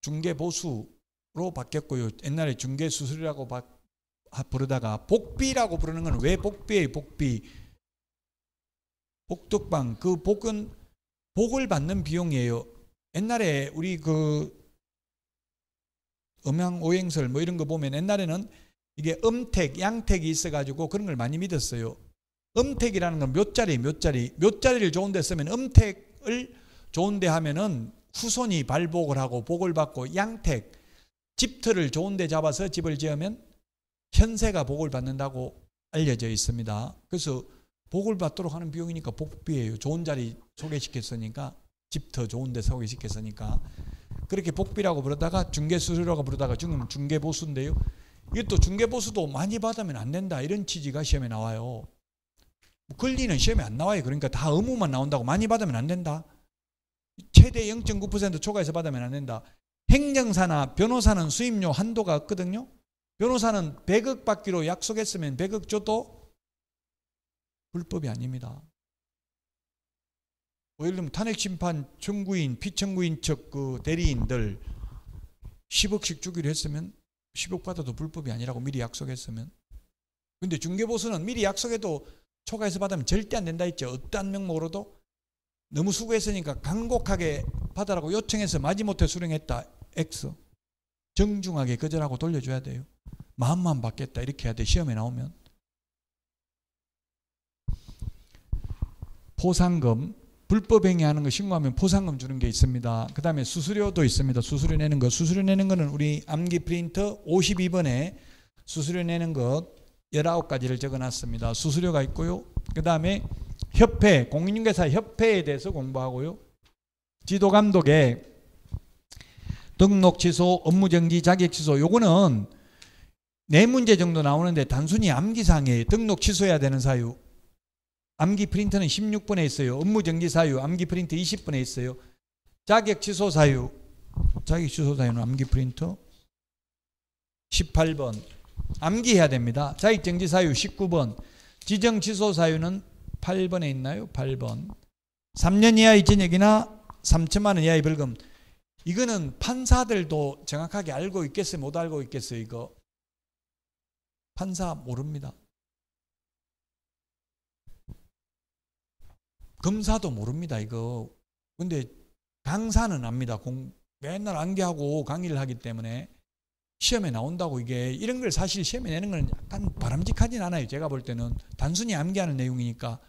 S1: 중개보수로 바뀌었고요. 옛날에 중개수수료라고 부르다가 복비라고 부르는 건 왜 복비예요? 복비. 복덕방. 그 복은 복을 받는 비용이에요. 옛날에 우리 그 음양오행설 뭐 이런 거 보면 옛날에는 이게 음택, 양택이 있어가지고 그런 걸 많이 믿었어요. 음택이라는 건 묘자리를 좋은 데 쓰면 음택을 좋은 데 하면은 후손이 발복을 하고 복을 받고, 양택, 집터를 좋은 데 잡아서 집을 지으면 현세가 복을 받는다고 알려져 있습니다. 그래서 복을 받도록 하는 비용이니까 복비예요. 좋은 자리 소개시켰으니까, 집터 좋은 데 소개시켰으니까. 그렇게 복비라고 부르다가 중개수수료라고 부르다가 지금 중개보수인데요. 이것도 중개보수도 많이 받으면 안 된다 이런 취지가 시험에 나와요. 권리는 시험에 안 나와요. 그러니까 다 의무만 나온다고 많이 받으면 안 된다. 최대 0.9% 초과해서 받으면 안 된다. 행정사나 변호사는 수임료 한도가 없거든요. 변호사는 100억 받기로 약속했으면 100억 줘도 불법이 아닙니다. 예를 들면 탄핵심판 청구인, 피청구인 측 그 대리인들 10억씩 주기로 했으면 10억 받아도 불법이 아니라고 미리 약속했으면. 근데 중개보수는 미리 약속해도 초과해서 받으면 절대 안 된다 했죠. 어떠한 명목으로도. 너무 수고했으니까 간곡하게 받으라고 요청해서 마지못해 수령했다. X. 정중하게 거절하고 돌려줘야 돼요. 마음만 받겠다 이렇게 해야 돼. 시험에 나오면. 포상금. 불법 행위하는 거 신고하면 포상금 주는 게 있습니다. 그 다음에 수수료도 있습니다. 수수료 내는 거. 수수료 내는 거는 우리 암기 프린터 52번에 수수료 내는 것 19가지를 적어놨습니다. 수수료가 있고요. 그 다음에 협회, 공인중개사 협회에 대해서 공부하고요. 지도감독에 등록 취소, 업무정지, 자격 취소. 요거는 4문제 정도 나오는데 단순히 암기사항이에요. 등록 취소해야 되는 사유. 암기 프린터는 16번에 있어요. 업무정지 사유, 암기 프린터 20번에 있어요. 자격 취소 사유, 자격 취소 사유는 암기 프린터 18번. 암기해야 됩니다. 자격 정지 사유 19번. 지정 취소 사유는 8번에 있나요? 8번. 3년 이하의 징역이나 3천만 원 이하의 벌금. 이거는 판사들도 정확하게 알고 있겠어요? 못 알고 있겠어요? 이거 판사 모릅니다. 검사도 모릅니다. 이거. 근데 강사는 압니다. 맨날 암기하고 강의를 하기 때문에 시험에 나온다고. 이게 이런 걸 사실 시험에 내는 건 약간 바람직하진 않아요. 제가 볼 때는 단순히 암기하는 내용이니까.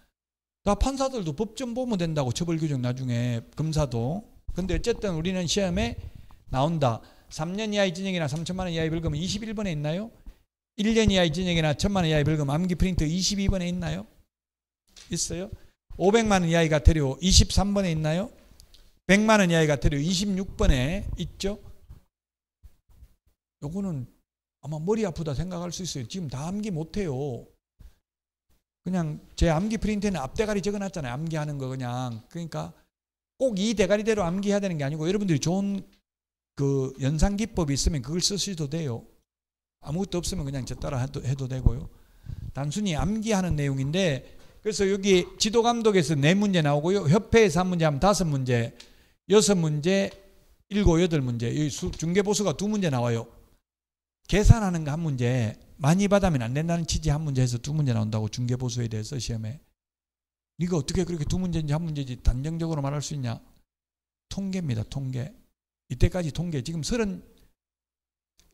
S1: 다 판사들도 법 좀 보면 된다고. 처벌 규정 나중에. 검사도. 근데 어쨌든 우리는 시험에 나온다. 3년 이하의 징역이나 3천만 원 이하의 벌금은 21번에 있나요? 1년 이하의 징역이나 1천만 원 이하의 벌금 암기 프린터 22번에 있나요? 있어요? 500만 원 이하의 과태료 23번에 있나요? 100만 원 이하의 과태료 26번에 있죠? 요거는 아마 머리 아프다 생각할 수 있어요. 지금 다 암기 못해요. 그냥 제 암기 프린터에는 앞대가리 적어놨잖아요. 암기하는 거 그냥. 그러니까 꼭 이 대가리대로 암기해야 되는 게 아니고 여러분들이 좋은 그 연상기법이 있으면 그걸 쓰셔도 돼요. 아무것도 없으면 그냥 저 따라 해도 되고요. 단순히 암기하는 내용인데, 그래서 여기 지도감독에서 4문제 나오고요. 협회에서 1문제 하면 5문제, 6문제, 7, 8문제. 여기 중개보수가 2문제 나와요. 계산하는 거 1문제, 많이 받으면 안 된다는 취지 1문제 해서 2문제 나온다고. 중개보수에 대해서 시험에. 네가 어떻게 그렇게 2문제인지 1문제인지 단정적으로 말할 수 있냐? 통계입니다. 통계. 이때까지 통계. 지금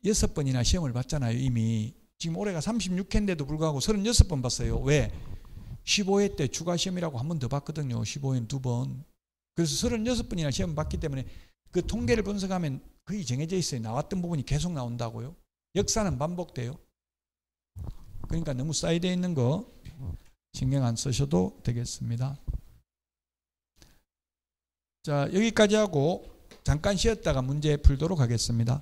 S1: 36번이나 시험을 봤잖아요. 이미. 지금 올해가 36회인데도 불구하고 36번 봤어요. 왜? 15회 때 추가 시험이라고 한 번 더 봤거든요. 15회는 2번. 그래서 36번이나 시험 봤기 때문에 그 통계를 분석하면 거의 정해져 있어요. 나왔던 부분이 계속 나온다고요. 역사는 반복돼요. 그러니까 너무 사이드에 있는 거 신경 안 쓰셔도 되겠습니다. 자, 여기까지 하고 잠깐 쉬었다가 문제 풀도록 하겠습니다.